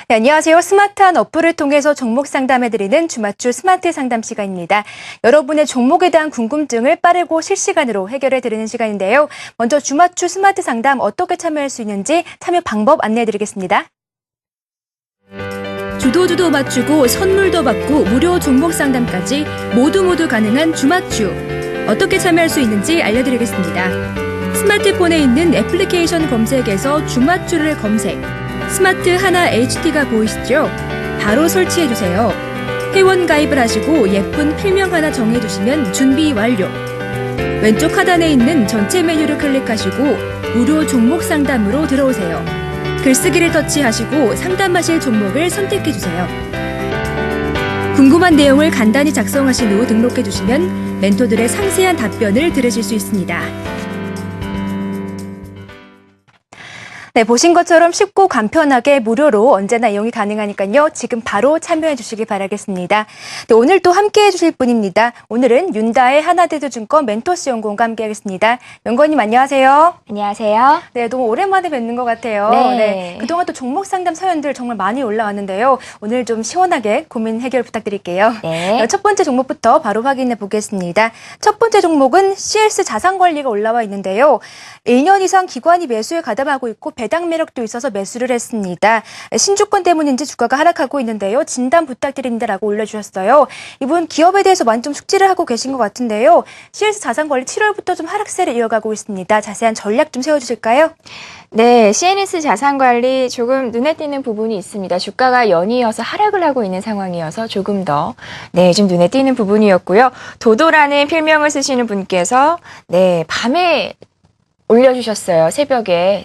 네, 안녕하세요. 스마트한 어플을 통해서 종목 상담해드리는 주맞추 스마트 상담 시간입니다. 여러분의 종목에 대한 궁금증을 빠르고 실시간으로 해결해드리는 시간인데요. 먼저 주맞추 스마트 상담 어떻게 참여할 수 있는지 참여 방법 안내해드리겠습니다. 주도 맞추고 선물도 받고 무료 종목 상담까지 모두 가능한 주맞추. 어떻게 참여할 수 있는지 알려드리겠습니다. 스마트폰에 있는 애플리케이션 검색에서 주맞추를 검색. 스마트 하나 HT가 보이시죠? 바로 설치해주세요. 회원 가입을 하시고 예쁜 필명 하나 정해주시면 준비 완료. 왼쪽 하단에 있는 전체 메뉴를 클릭하시고 무료 종목 상담으로 들어오세요. 글쓰기를 터치하시고 상담하실 종목을 선택해주세요. 궁금한 내용을 간단히 작성하신 후 등록해주시면 멘토들의 상세한 답변을 들으실 수 있습니다. 네, 보신 것처럼 쉽고 간편하게 무료로 언제나 이용이 가능하니까요. 지금 바로 참여해 주시기 바라겠습니다. 네, 오늘 또 함께해 주실 분입니다. 오늘은 윤다의 하나대투증권 멘토스 연구원과 함께하겠습니다. 연구원님 안녕하세요. 안녕하세요. 네, 너무 오랜만에 뵙는 것 같아요. 네, 그동안 또 종목 상담 사연들 정말 많이 올라왔는데요. 오늘 좀 시원하게 고민 해결 부탁드릴게요. 네. 첫 번째 종목부터 바로 확인해 보겠습니다. 첫 번째 종목은 CS 자산관리가 올라와 있는데요. 1년 이상 기관이 매수에 가담하고 있고 배당 매력도 있어서 매수를 했습니다. 신주권 때문인지 주가가 하락하고 있는데요. 진단 부탁드립니다라고 올려주셨어요. 이분 기업에 대해서 많이 좀 숙지를 하고 계신 것 같은데요. CS 자산관리 7월부터 좀 하락세를 이어가고 있습니다. 자세한 전략 좀 세워주실까요? 네, CNS 자산관리 조금 눈에 띄는 부분이 있습니다. 주가가 연이어서 하락을 하고 있는 상황이어서 조금 더 좀 눈에 띄는 부분이었고요. 도도라는 필명을 쓰시는 분께서 밤에 올려주셨어요. 새벽에.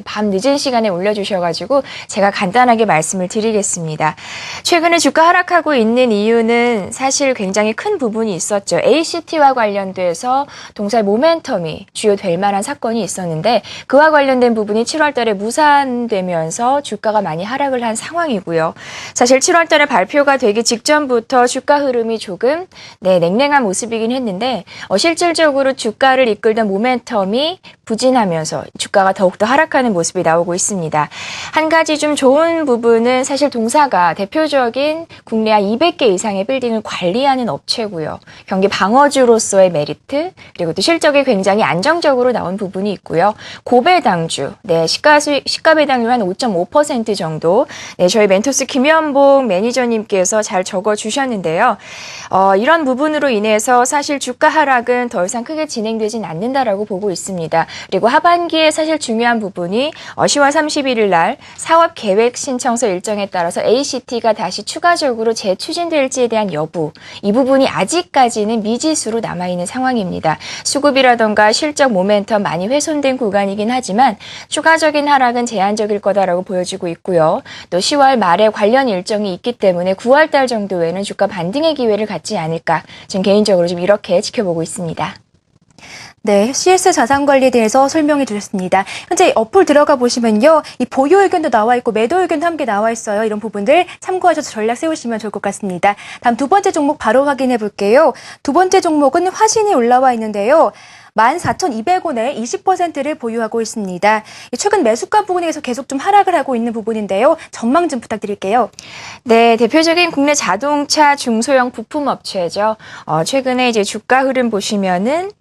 밤 늦은 시간에 올려주셔가지고 제가 간단하게 말씀을 드리겠습니다. 최근에 주가 하락하고 있는 이유는 사실 굉장히 큰 부분이 있었죠. ACT와 관련돼서 동사의 모멘텀이 주요 될 만한 사건이 있었는데 그와 관련된 부분이 7월 달에 무산되면서 주가가 많이 하락을 한 상황이고요. 사실 7월 달에 발표가 되기 직전부터 주가 흐름이 조금 냉랭한 모습이긴 했는데 실질적으로 주가를 이끌던 모멘텀이 부진하면서 주가가 더욱더 하락하는 모습이 나오고 있습니다. 한 가지 좀 좋은 부분은 사실 동사가 대표적인 국내 한 200개 이상의 빌딩을 관리하는 업체고요. 경기 방어주로서의 메리트, 그리고 또 실적이 굉장히 안정적으로 나온 부분이 있고요. 고배당주, 시가 배당률 한 5.5% 정도, 저희 멘토스 김현봉 매니저님께서 잘 적어주셨는데요. 이런 부분으로 인해서 사실 주가 하락은 더 이상 크게 진행되진 않는다라고 보고 있습니다. 그리고 하반기에 사실 중요한 부분이 10월 31일 날 사업 계획 신청서 일정에 따라서 ACT가 다시 추가적으로 재추진될지에 대한 여부, 이 부분이 아직까지는 미지수로 남아있는 상황입니다. 수급이라던가 실적 모멘텀 많이 훼손된 구간이긴 하지만 추가적인 하락은 제한적일 거다라고 보여지고 있고요. 또 10월 말에 관련 일정이 있기 때문에 9월 달 정도에는 주가 반등의 기회를 갖지 않을까, 지금 개인적으로 좀 이렇게 지켜보고 있습니다. 네, CS 자산관리에 대해서 설명해 주셨습니다. 현재 어플 들어가 보시면요. 이 보유 의견도 나와 있고 매도 의견도 함께 나와 있어요. 이런 부분들 참고하셔서 전략 세우시면 좋을 것 같습니다. 다음 두 번째 종목 바로 확인해 볼게요. 두 번째 종목은 화신이 올라와 있는데요. 14,200원에 20%를 보유하고 있습니다. 최근 매수가 부분에서 계속 좀 하락을 하고 있는 부분인데요. 전망 좀 부탁드릴게요. 네, 대표적인 국내 자동차 중소형 부품 업체죠. 최근에 이제 주가 흐름 보시면은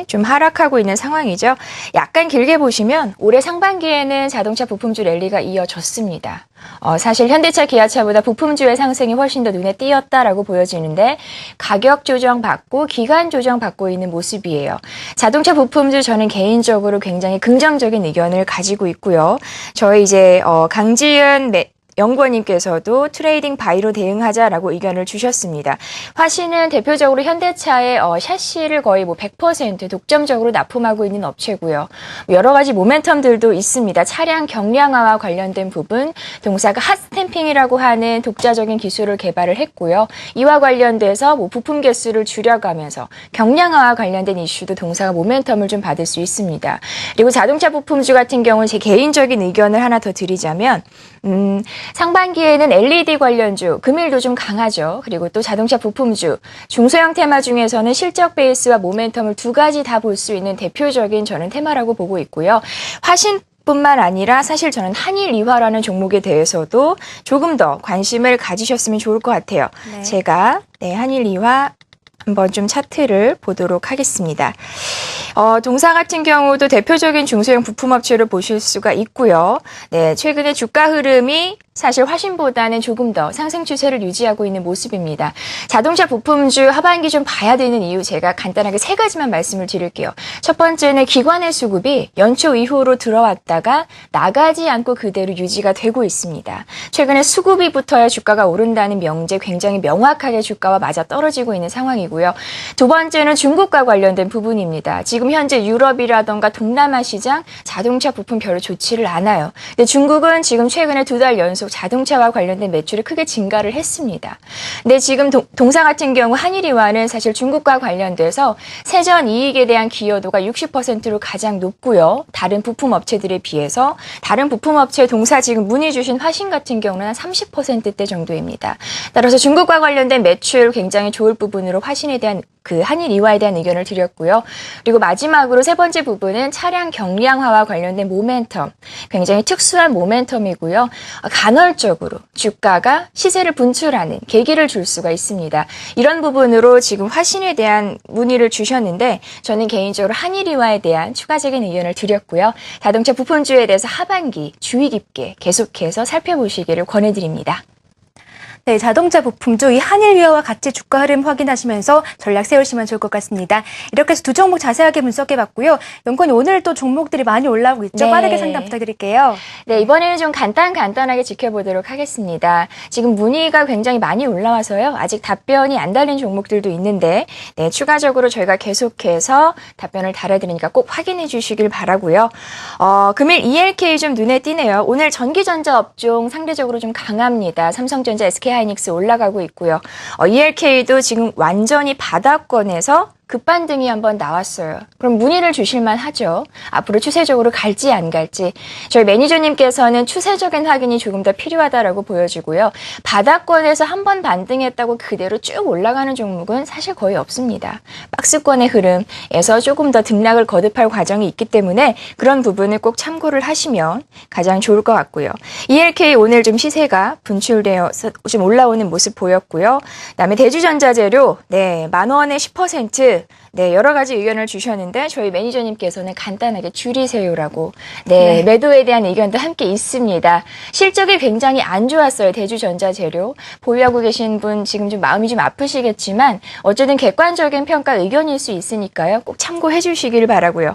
좀 하락하고 있는 상황이죠. 약간 길게 보시면 올해 상반기에는 자동차 부품주 랠리가 이어졌습니다. 사실 현대차, 기아차보다 부품주의 상승이 훨씬 더 눈에 띄었다라고 보여지는데 가격 조정 받고 기간 조정 받고 있는 모습이에요. 자동차 부품주 저는 개인적으로 굉장히 긍정적인 의견을 가지고 있고요. 저희 이제 강지은 연구원님께서도 트레이딩 바이로 대응하자라고 의견을 주셨습니다. 화신은 대표적으로 현대차의 샤시를 거의 100% 독점적으로 납품하고 있는 업체고요. 여러 가지 모멘텀들도 있습니다. 차량 경량화와 관련된 부분, 동사가 핫스탬 스탬핑이라고 하는 독자적인 기술을 개발을 했고요. 이와 관련돼서 부품 개수를 줄여가면서 경량화와 관련된 이슈도 동사가 모멘텀을 좀 받을 수 있습니다. 그리고 자동차 부품주 같은 경우는 제 개인적인 의견을 하나 더 드리자면 상반기에는 LED 관련주, 금일도 좀 강하죠. 그리고 또 자동차 부품주, 중소형 테마 중에서는 실적 베이스와 모멘텀을 두 가지 다 볼 수 있는 대표적인 저는 테마라고 보고 있고요. 화신뿐만 아니라 사실 저는 한일이화라는 종목에 대해서도 조금 더 관심을 가지셨으면 좋을 것 같아요. 네. 제가 한일이화 한번 좀 차트를 보도록 하겠습니다. 동사 같은 경우도 대표적인 중소형 부품업체를 보실 수가 있고요. 네, 최근에 주가 흐름이 사실 화신보다는 조금 더 상승 추세를 유지하고 있는 모습입니다. 자동차 부품주 하반기 좀 봐야 되는 이유 제가 간단하게 세 가지만 말씀을 드릴게요. 첫 번째는 기관의 수급이 연초 이후로 들어왔다가 나가지 않고 그대로 유지가 되고 있습니다. 최근에 수급이 붙어야 주가가 오른다는 명제 굉장히 명확하게 주가와 맞아 떨어지고 있는 상황이고요. 두 번째는 중국과 관련된 부분입니다. 지금 현재 유럽이라던가 동남아 시장 자동차 부품 별로 좋지를 않아요. 근데 중국은 지금 최근에 2달 연속 자동차와 관련된 매출이 크게 증가를 했습니다. 근데 지금 동사 같은 경우 한일이화는 사실 중국과 관련돼서 세전 이익에 대한 기여도가 60%로 가장 높고요. 다른 부품 업체들에 비해서 다른 부품 업체 동사 지금 문의 주신 화신 같은 경우는 한 30%대 정도입니다. 따라서 중국과 관련된 매출 굉장히 좋을 부분으로 화신에 대한 한일이화에 대한 의견을 드렸고요. 그리고 마지막으로 세 번째 부분은 차량 경량화와 관련된 모멘텀. 굉장히 특수한 모멘텀이고요. 간헐적으로 주가가 시세를 분출하는 계기를 줄 수가 있습니다. 이런 부분으로 지금 화신에 대한 문의를 주셨는데 저는 개인적으로 한일이화에 대한 추가적인 의견을 드렸고요. 자동차 부품주에 대해서 하반기 주의 깊게 계속해서 살펴보시기를 권해드립니다. 네, 자동차 부품주 이 한일위어와 같이 주가 흐름 확인하시면서 전략 세우시면 좋을 것 같습니다. 이렇게 해서 두 종목 자세하게 분석해봤고요. 연구원님 오늘 또 종목들이 많이 올라오고 있죠? 네. 빠르게 상담 부탁드릴게요. 네, 이번에는 좀 간단하게 지켜보도록 하겠습니다. 지금 문의가 굉장히 많이 올라와서요. 아직 답변이 안 달린 종목들도 있는데 네, 추가적으로 저희가 계속해서 답변을 달아드리니까 꼭 확인해 주시길 바라고요. 금일 ELK 좀 눈에 띄네요. 오늘 전기전자 업종 상대적으로 좀 강합니다. 삼성전자, SK하이닉스 올라가고 있고요. ELK도 지금 완전히 바닥권에서 급반등이 한번 나왔어요. 그럼 문의를 주실만 하죠. 앞으로 추세적으로 갈지 안 갈지. 저희 매니저님께서는 추세적인 확인이 조금 더 필요하다라고 보여지고요. 바닥권에서 한번 반등했다고 그대로 쭉 올라가는 종목은 사실 거의 없습니다. 박스권의 흐름에서 조금 더 등락을 거듭할 과정이 있기 때문에 그런 부분을 꼭 참고를 하시면 가장 좋을 것 같고요. ELK 오늘 좀 시세가 분출되어서 좀 올라오는 모습 보였고요. 그다음에 대주전자재료, 네, 10,000원에 10%. 네, 여러 가지 의견을 주셨는데 저희 매니저님께서는 간단하게 줄이세요라고 네, 매도에 대한 의견도 함께 있습니다. 실적이 굉장히 안 좋았어요. 대주전자재료. 보유하고 계신 분 지금 좀 마음이 좀 아프시겠지만 어쨌든 객관적인 평가 의견일 수 있으니까요. 꼭 참고해 주시길 바라고요.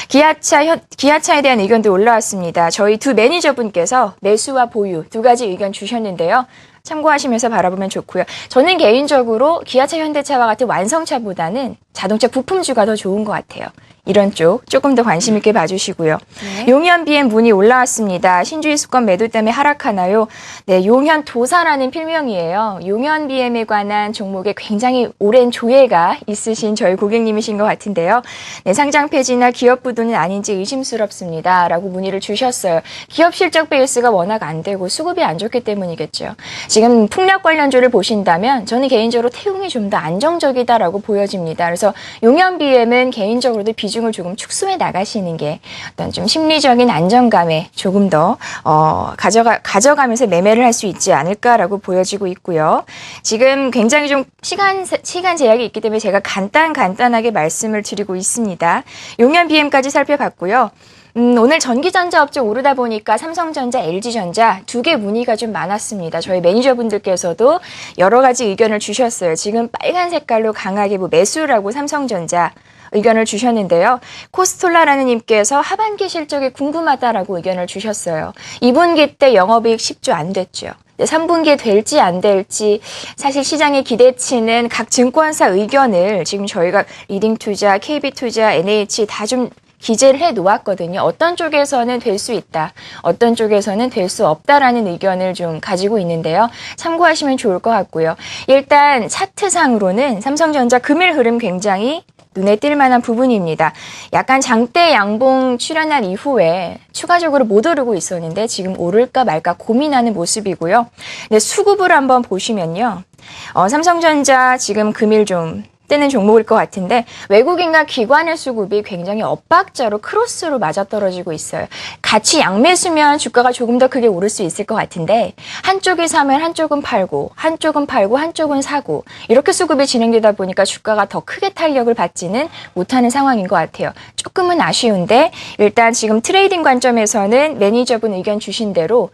기아차에 대한 의견도 올라왔습니다. 저희 두 매니저분께서 매수와 보유 두 가지 의견 주셨는데요. 참고하시면서 바라보면 좋고요. 저는 개인적으로 기아차, 현대차와 같은 완성차보다는 자동차 부품주가 더 좋은 것 같아요. 이런 쪽 조금 더 관심 있게 봐주시고요. 네. 용현 BM 문의 올라왔습니다. 신주의 수권 매도 때문에 하락하나요? 네, 용현 도사라는 필명이에요. 용현 BM에 관한 종목에 굉장히 오랜 조예가 있으신 저희 고객님이신 것 같은데요. 네, 상장 폐지나 기업 부도는 아닌지 의심스럽습니다. 라고 문의를 주셨어요. 기업 실적 베이스가 워낙 안 되고 수급이 안 좋기 때문이겠죠. 지금 풍력 관련주를 보신다면 저는 개인적으로 태웅이 좀 더 안정적이다라고 보여집니다. 그래서 용현 BM은 개인적으로도 비중을 조금 축소해 나가시는 게 어떤 좀 심리적인 안정감에 조금 더 가져가면서 매매를 할 수 있지 않을까라고 보여지고 있고요. 지금 굉장히 좀 시간 제약이 있기 때문에 제가 간단하게 말씀을 드리고 있습니다. 용현 BM까지 살펴봤고요. 오늘 전기전자 업종 오르다 보니까 삼성전자, LG전자 두 개 문의가 좀 많았습니다. 저희 매니저분들께서도 여러 가지 의견을 주셨어요. 지금 빨간 색깔로 강하게 매수라고 삼성전자 의견을 주셨는데요. 코스톨라라는 님께서 하반기 실적이 궁금하다라고 의견을 주셨어요. 2분기 때 영업이익 10조 안 됐죠. 3분기에 될지 안 될지 사실 시장의 기대치는 각 증권사 의견을 지금 저희가 리딩투자, KB투자, NH 다 좀 기재를 해 놓았거든요. 어떤 쪽에서는 될 수 있다, 어떤 쪽에서는 될 수 없다라는 의견을 좀 가지고 있는데요. 참고하시면 좋을 것 같고요. 일단 차트상으로는 삼성전자 금일 흐름 굉장히 눈에 띌 만한 부분입니다. 약간 장대 양봉 출현한 이후에 추가적으로 못 오르고 있었는데 지금 오를까 말까 고민하는 모습이고요. 네, 수급을 한번 보시면요. 삼성전자 지금 금일 좀 뜨는 종목일 것 같은데 외국인과 기관의 수급이 굉장히 엇박자로 크로스로 맞아떨어지고 있어요. 같이 양매수면 주가가 조금 더 크게 오를 수 있을 것 같은데 한쪽이 사면 한쪽은 팔고 한쪽은 팔고 한쪽은 사고 이렇게 수급이 진행되다 보니까 주가가 더 크게 탄력을 받지는 못하는 상황인 것 같아요. 조금은 아쉬운데 일단 지금 트레이딩 관점에서는 매니저분 의견 주신 대로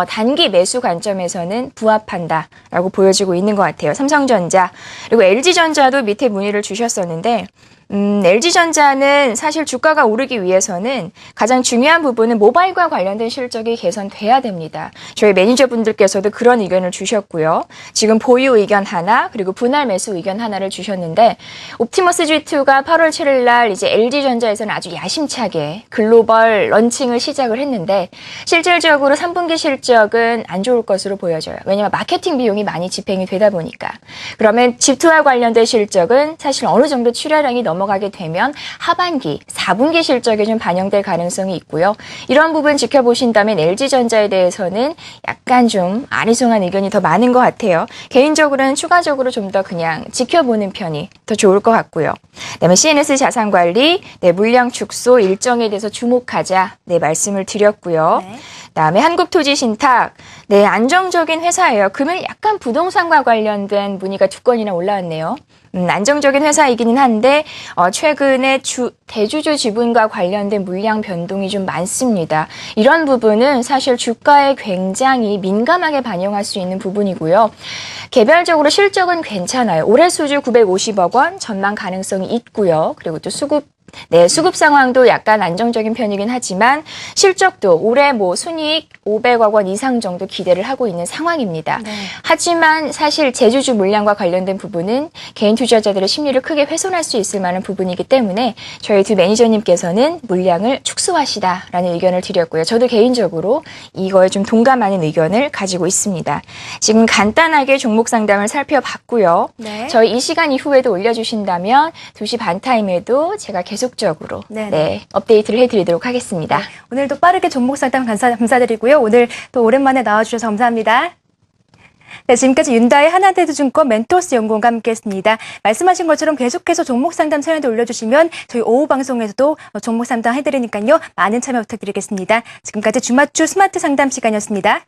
단기 매수 관점에서는 부합한다라고 보여지고 있는 것 같아요. 삼성전자 그리고 LG전자도 밑에 문의를 주셨었는데 LG전자는 사실 주가가 오르기 위해서는 가장 중요한 부분은 모바일과 관련된 실적이 개선돼야 됩니다. 저희 매니저분들께서도 그런 의견을 주셨고요. 지금 보유 의견 하나 그리고 분할 매수 의견 하나를 주셨는데 옵티머스 G2가 8월 7일 날 이제 LG전자에서는 아주 야심차게 글로벌 런칭을 시작을 했는데 실질적으로 3분기 실적은 안 좋을 것으로 보여져요. 왜냐하면 마케팅 비용이 많이 집행이 되다 보니까. 그러면 G2와 관련된 실적은 사실 어느 정도 출하량이 넘어가게 되면 하반기, 4분기 실적에 좀 반영될 가능성이 있고요. 이런 부분 지켜보신다면 LG전자에 대해서는 약간 좀 아리송한 의견이 더 많은 것 같아요. 개인적으로는 추가적으로 좀 더 그냥 지켜보는 편이 더 좋을 것 같고요. 그다음에 CNS 자산관리, 물량 축소 일정에 대해서 주목하자 말씀을 드렸고요. 네. 그다음에 한국토지신탁, 안정적인 회사예요. 금일 약간 부동산과 관련된 문의가 2건이나 올라왔네요. 안정적인 회사이기는 한데 최근에 대주주 지분과 관련된 물량 변동이 좀 많습니다. 이런 부분은 사실 주가에 굉장히 민감하게 반영할 수 있는 부분이고요. 개별적으로 실적은 괜찮아요. 올해 수주 950억 원, 전망 가능성이 있고요. 그리고 또 수급 상황도 약간 안정적인 편이긴 하지만 실적도 올해 순이익 500억 원 이상 정도 기대를 하고 있는 상황입니다. 네. 하지만 사실 제주주 물량과 관련된 부분은 개인 투자자들의 심리를 크게 훼손할 수 있을 만한 부분이기 때문에 저희 두 매니저님께서는 물량을 축소하시다라는 의견을 드렸고요. 저도 개인적으로 이거에 좀 동감하는 의견을 가지고 있습니다. 지금 간단하게 종목 상담을 살펴봤고요. 네. 저희 이 시간 이후에도 올려주신다면 2시 반 타임에도 제가 계속적으로 업데이트를 해드리도록 하겠습니다. 오늘도 빠르게 종목 상담 감사드리고요. 오늘 또 오랜만에 나와주셔서 감사합니다. 네, 지금까지 윤다의 하나대투증권 멘토스 연구원과 함께했습니다. 말씀하신 것처럼 계속해서 종목 상담 사연도 올려주시면 저희 오후 방송에서도 종목 상담 해드리니까요. 많은 참여 부탁드리겠습니다. 지금까지 주맞추 스마트 상담 시간이었습니다.